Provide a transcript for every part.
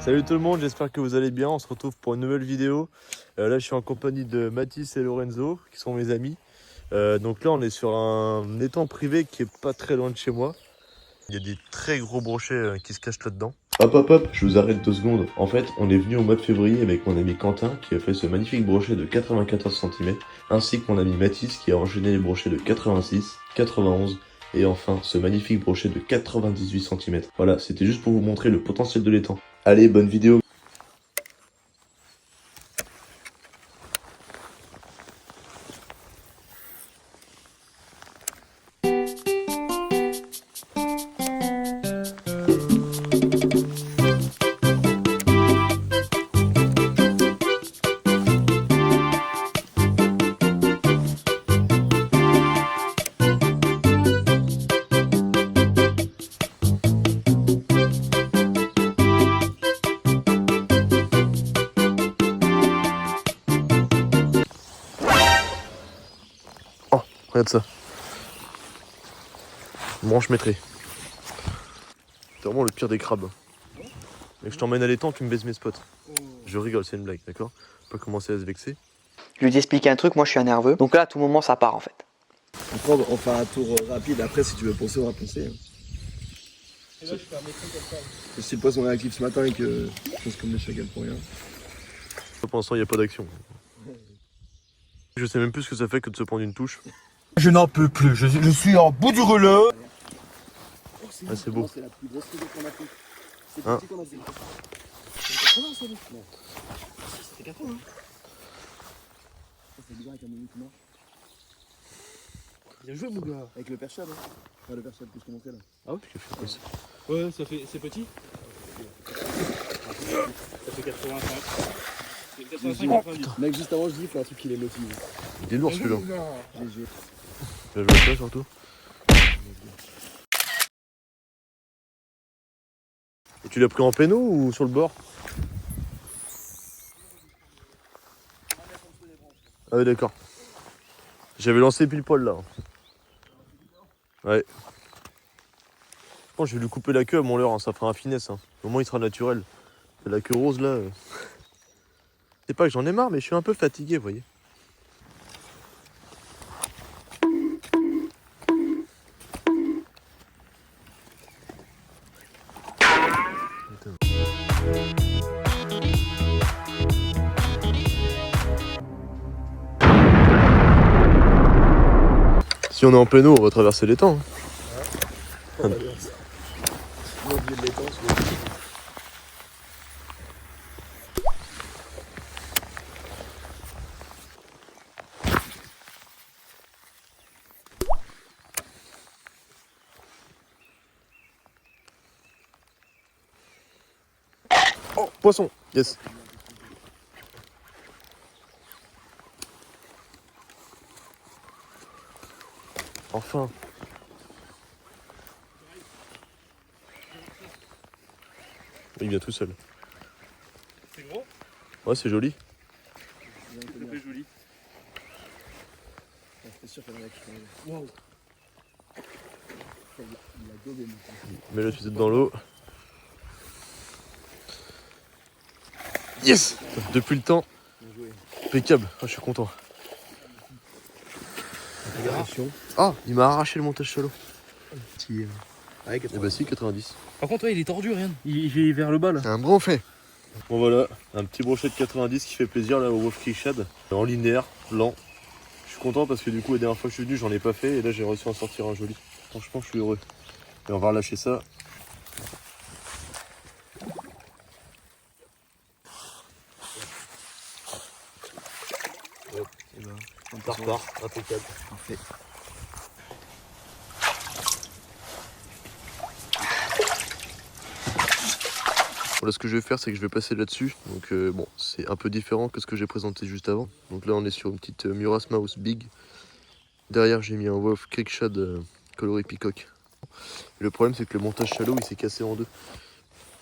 Salut tout le monde, j'espère que vous allez bien. On se retrouve pour une nouvelle vidéo. Là, je suis en compagnie de Mathis et Lorenzo, qui sont mes amis. Donc là, on est sur un étang privé qui est pas très loin de chez moi. Il y a des très gros brochets qui se cachent là-dedans. Hop, je vous arrête 2 secondes. En fait, on est venu au mois de février avec mon ami Quentin qui a fait ce magnifique brochet de 94 cm, ainsi que mon ami Mathis qui a enchaîné les brochets de 86, 91 et enfin ce magnifique brochet de 98 cm. Voilà, c'était juste pour vous montrer le potentiel de l'étang. Allez, bonne vidéo. Oh, regarde ça. Branche maîtrée. C'est vraiment le pire des crabes. Et que je t'emmène à l'étang, tu me baises mes spots. Je rigole, c'est une blague, d'accord? Faut pas commencer à se vexer. Je lui ai expliqué un truc, moi je suis un nerveux. Donc là, à tout moment, ça part en fait. Après, on fait un tour rapide. Après, si tu veux poncer, on va poncer. Et là, je fais un métro comme ça. Si le poisson est actif ce matin et que je pense comme des chagals pour rien. Pour l'instant, il n'y a pas d'action. Je sais même plus ce que ça fait que de se prendre une touche. Je n'en peux plus, je suis en bout du rouleau. Ah, c'est beau. C'est la plus grosse truc qu'on a fait. C'est Hein petit qu'on a fait. C'est 80 ça, lui? Non. C'est 80. C'est bizarre avec un menu qui marche. Bien joué mon gars. Avec le perchade, hein. Enfin, le perchade que je te montrais là. Ah ouais? Ouais, ça fait. C'est petit. Ça fait 85. C'est 85, 90. Mec, juste avant, je dis, il faut un truc qui les motive. Il est lourd celui-là. GG. Tu vas jouer à ça surtout. Et tu l'as pris en péno ou sur le bord? Ah oui, d'accord. J'avais lancé pile poil là. Ouais. Je pense que je vais lui couper la queue à mon leurre, hein, ça fera un finesse. Hein. Au moins il sera naturel. La queue rose là. C'est pas que j'en ai marre, mais je suis un peu fatigué, vous voyez. Si on est en péno, on va traverser les temps. On va dire ça. On a oublié de l'étang, celui-là. Oh, poisson. Yes. Enfin. Il vient tout seul. C'est gros? Ouais, c'est joli. Ça fait joli. J'étais sûr qu'il y en avait qui faisaient. Waouh. Il a gobé, mon poisson. Mets-le tout de suite dans l'eau. Yes. Depuis le temps. Bien joué. Impeccable. Ah, je suis content. Fédération. Ah, il m'a arraché le montage shallow. Petit. Ouais, Eh bah si, 90. Par contre, ouais, il est tordu, rien. Il est vers le bas là. C'est un bon fait. Bon voilà, un petit brochet de 90 qui fait plaisir là au Wolf Creek Shad. En linéaire, lent. Je suis content parce que du coup la dernière fois que je suis venu, j'en ai pas fait et là j'ai réussi à en sortir un joli. Franchement, je suis heureux. Et on va relâcher ça. Hop, et ben, ça repart, impeccable. Parfait. Voilà, ce que je vais faire, c'est que je vais passer là-dessus. Donc bon, c'est un peu différent que ce que j'ai présenté juste avant. Donc là, on est sur une petite Muras Mouse Big. Derrière, j'ai mis un Wolf Creek Shad coloris peacock. Et le problème, c'est que le montage shallow, il s'est cassé en deux.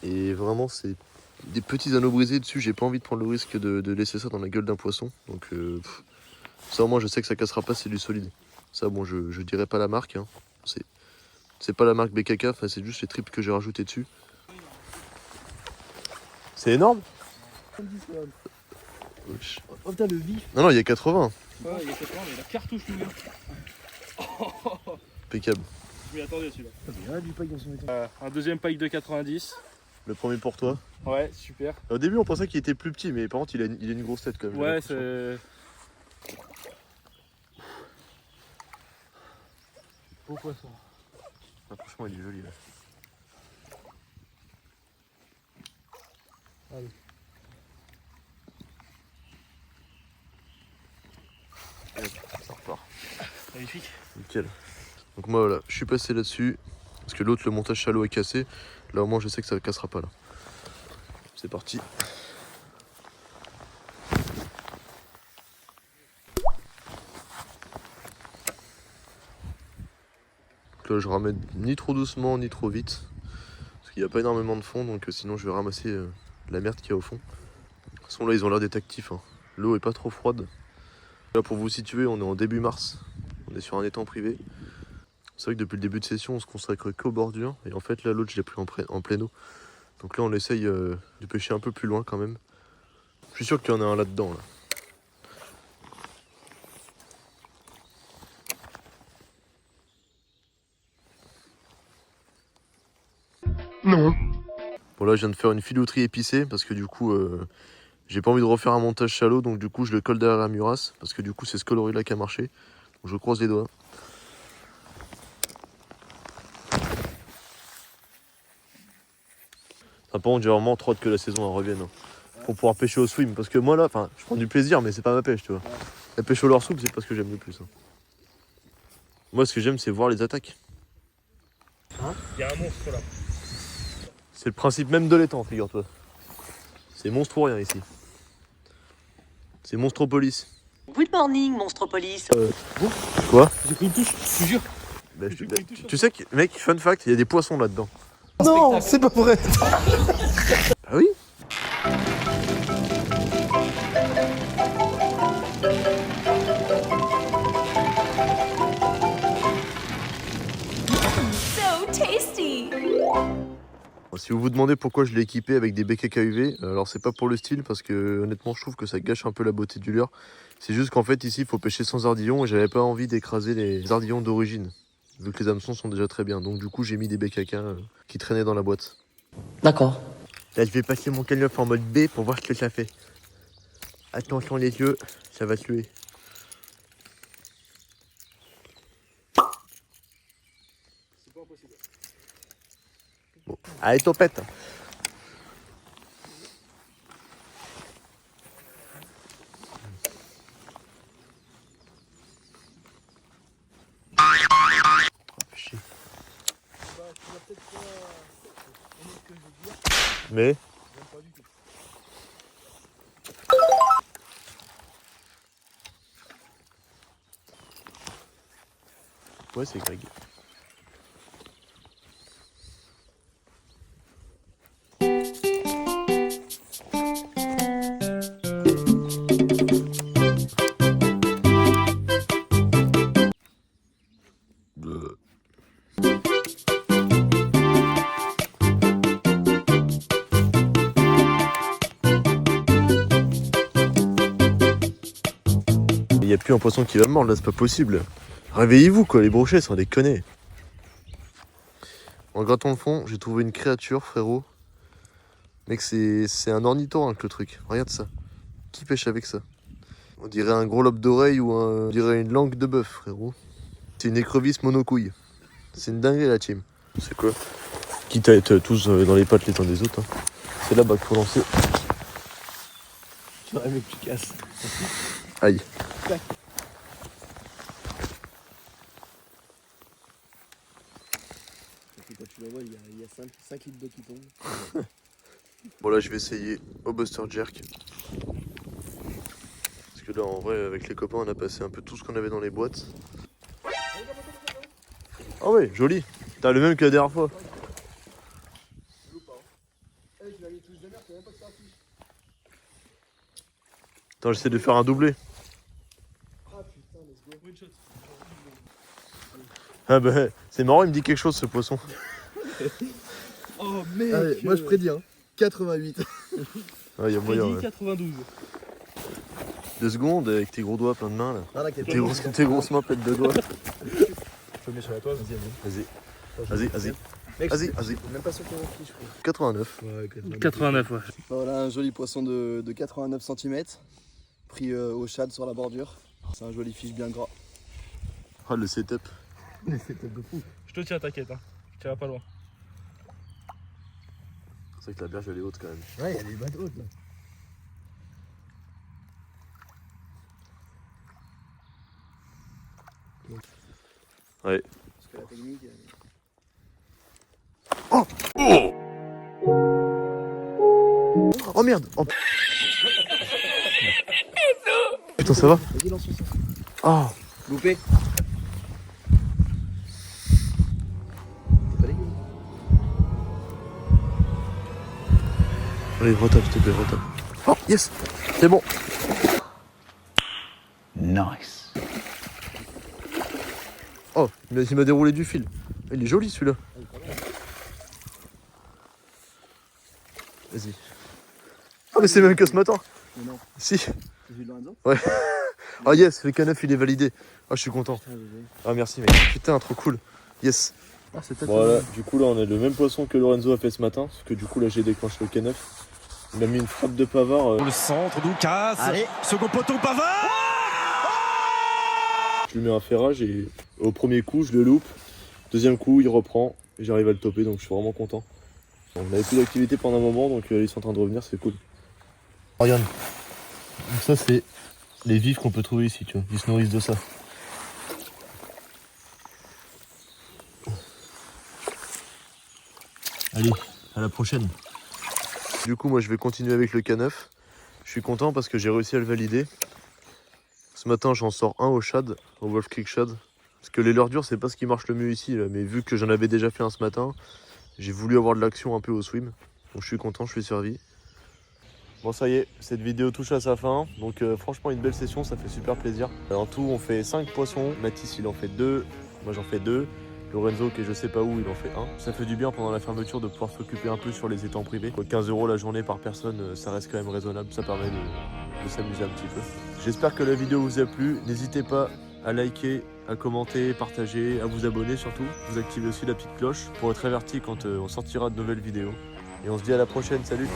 Et vraiment, c'est des petits anneaux brisés dessus. J'ai pas envie de prendre le risque de laisser ça dans la gueule d'un poisson. Donc ça, au moins, je sais que ça cassera pas, c'est du solide. Ça, bon, je dirais pas la marque. Hein. C'est pas la marque BKK, c'est juste les tripes que j'ai rajoutées dessus. C'est énorme. 70 quand même. Wesh. Oh putain, le vif. Non, il y a 80. Ouais, il y a 80, mais la cartouche nous vient. Impeccable. Je m'y attendais celui-là. Il y en a du paille dans son état. Un deuxième pike de 90. Le premier pour toi. Ouais, super. Au début, on pensait qu'il était plus petit, mais par contre, il a une grosse tête quand même. Ouais, j'ai l'impression. c'est. Beau poisson. Ah, franchement, il est joli là. Allez. Ça repart. Magnifique. Nickel. Donc moi voilà, je suis passé là-dessus. Parce que l'autre, le montage shallow est cassé. Là au moins je sais que ça ne cassera pas là. C'est parti. Donc là je ramène ni trop doucement ni trop vite. Parce qu'il n'y a pas énormément de fond, donc sinon je vais ramasser la merde qu'il y a au fond. De toute façon là ils ont l'air d'être actifs. Hein. L'eau est pas trop froide. Là pour vous situer, on est en début mars. On est sur un étang privé. C'est vrai que depuis le début de session, on se consacre qu'aux bordures. Et en fait, là, l'autre, je l'ai pris en pleine eau. Donc là, on essaye de pêcher un peu plus loin quand même. Je suis sûr qu'il y en a un là-dedans. Là. Non. Bon, là, je viens de faire une filouterie épicée parce que du coup, j'ai pas envie de refaire un montage shallow. Donc du coup, je le colle derrière la murasse. Parce que du coup, c'est ce coloris-là qui a marché. Donc, je croise les doigts. Par contre, j'ai vraiment trop hâte que la saison elle revienne. Hein. Pour pouvoir pêcher au swim. Parce que moi là, je prends du plaisir, mais c'est pas ma pêche, tu vois. La pêche au leurre souple, c'est pas ce que j'aime le plus. Hein. Moi, ce que j'aime, c'est voir les attaques. Il y a un monstre là. C'est le principe même de l'étang, figure-toi. C'est monstre ou rien ici. C'est Monstropolis. Good morning, Monstropolis. Quoi? J'ai pris une touche, je te jure. Bah, tu sais que, mec, fun fact, il y a des poissons là-dedans. Non, c'est pas vrai. Ah oui? So tasty. Si vous vous demandez pourquoi je l'ai équipé avec des BKK UV, alors c'est pas pour le style parce que honnêtement je trouve que ça gâche un peu la beauté du leurre. C'est juste qu'en fait ici il faut pêcher sans ardillon et j'avais pas envie d'écraser les ardillons d'origine. Vu que les hameçons sont déjà très bien. Donc du coup j'ai mis des BKK qui traînaient dans la boîte. D'accord. Là je vais passer mon canyoff en mode B pour voir ce que ça fait. Attention les yeux, ça va tuer. C'est pas impossible. Bon. Allez topette. Chier. Mais ouais, c'est Greg. Il n'y a plus un poisson qui va mordre là, c'est pas possible. Réveillez-vous quoi, les brochets, sans déconner. En grattant le fond, j'ai trouvé une créature, frérot. Mec, c'est un ornithorynque le truc. Regarde ça. Qui pêche avec ça? On dirait un gros lobe d'oreille ou on dirait une langue de bœuf, frérot. C'est une écrevisse monocouille. C'est une dinguerie la team. C'est quoi? Quitte à être tous dans les pattes les uns des autres. Hein. C'est là-bas qu'il faut lancer. Ouais, mec, tu casses. Aïe. Quand tu la vois, il y a 5 litres d'eau qui tombent. Bon là je vais essayer au Buster Jerk. Parce que là en vrai avec les copains on a passé un peu tout ce qu'on avait dans les boîtes. Ah ouais, joli. T'as le même que la dernière fois. Attends, j'essaie de faire un doublé. Ah bah c'est marrant, il me dit quelque chose ce poisson. Oh mec. Allez, moi je prédis. Hein. 88. Ah, il y a moyen. Crédit Ouais. 92. 2 secondes avec tes gros doigts plein de mains là. Ah là, Tes grosses mains pleines de doigts. Je le mets sur la toile, vas-y. Vas-y. Même pas sur ton fiche, je crois. 89. Ouais, 89, ouais. Voilà un joli poisson de 89 cm, pris au shad sur la bordure. C'est un joli fiche bien gras. Ah, le setup. Je te tiens, t'inquiète, hein. Tu vas pas loin. C'est vrai que la berge elle est haute quand même. Ouais, il y a des bateaux hautes là. Ouais. Parce que la technique. Oh merde. Oh. Putain, ça va? Vas-y, lance ça. Oh. Loupé. C'est pas dégueu. Allez, retape s'il te plaît, retape. Oh, yes. C'est bon. Nice. Oh, il m'a déroulé du fil. Il est joli celui-là. Vas-y. Ah mais c'est même que ce matin. Mais non. Si. C'est Gilles Lorenzo. Ouais. Ah yes, le canef il est validé. Ah je suis content. Ah merci mec. Putain trop cool. Yes. Ah, c'est Voilà, du coup là on a le même poisson que Lorenzo a fait ce matin. Parce que du coup là j'ai déclenché le canef. Il m'a mis une frappe de pavard. Le centre, Doukas. Allez. Second poteau, Pavard. Je lui mets un ferrage et au premier coup je le loupe. Deuxième coup il reprend et j'arrive à le toper donc je suis vraiment content. On avait plus d'activité pendant un moment donc ils sont en train de revenir, c'est cool. Regarde, donc ça c'est les vifs qu'on peut trouver ici, tu vois, ils se nourrissent de ça. Allez, à la prochaine. Du coup moi je vais continuer avec le canef. Je suis content parce que j'ai réussi à le valider. Ce matin j'en sors un au shad, au Wolf Creek Shad. Parce que les leurres dures c'est pas ce qui marche le mieux ici là, mais vu que j'en avais déjà fait un ce matin, j'ai voulu avoir de l'action un peu au swim. Donc je suis content, je suis servi. Bon ça y est, cette vidéo touche à sa fin. Donc franchement une belle session, ça fait super plaisir. En tout on fait 5 poissons, Mathis il en fait 2, moi j'en fais 2. Lorenzo qui est je sais pas où, il en fait 1. Ça fait du bien pendant la fermeture de pouvoir s'occuper un peu sur les étangs privés. 15 € la journée par personne, ça reste quand même raisonnable, ça permet de s'amuser un petit peu. J'espère que la vidéo vous a plu, n'hésitez pas à liker, à commenter, partager, à vous abonner surtout. Vous activez aussi la petite cloche pour être averti quand on sortira de nouvelles vidéos. Et on se dit à la prochaine, salut!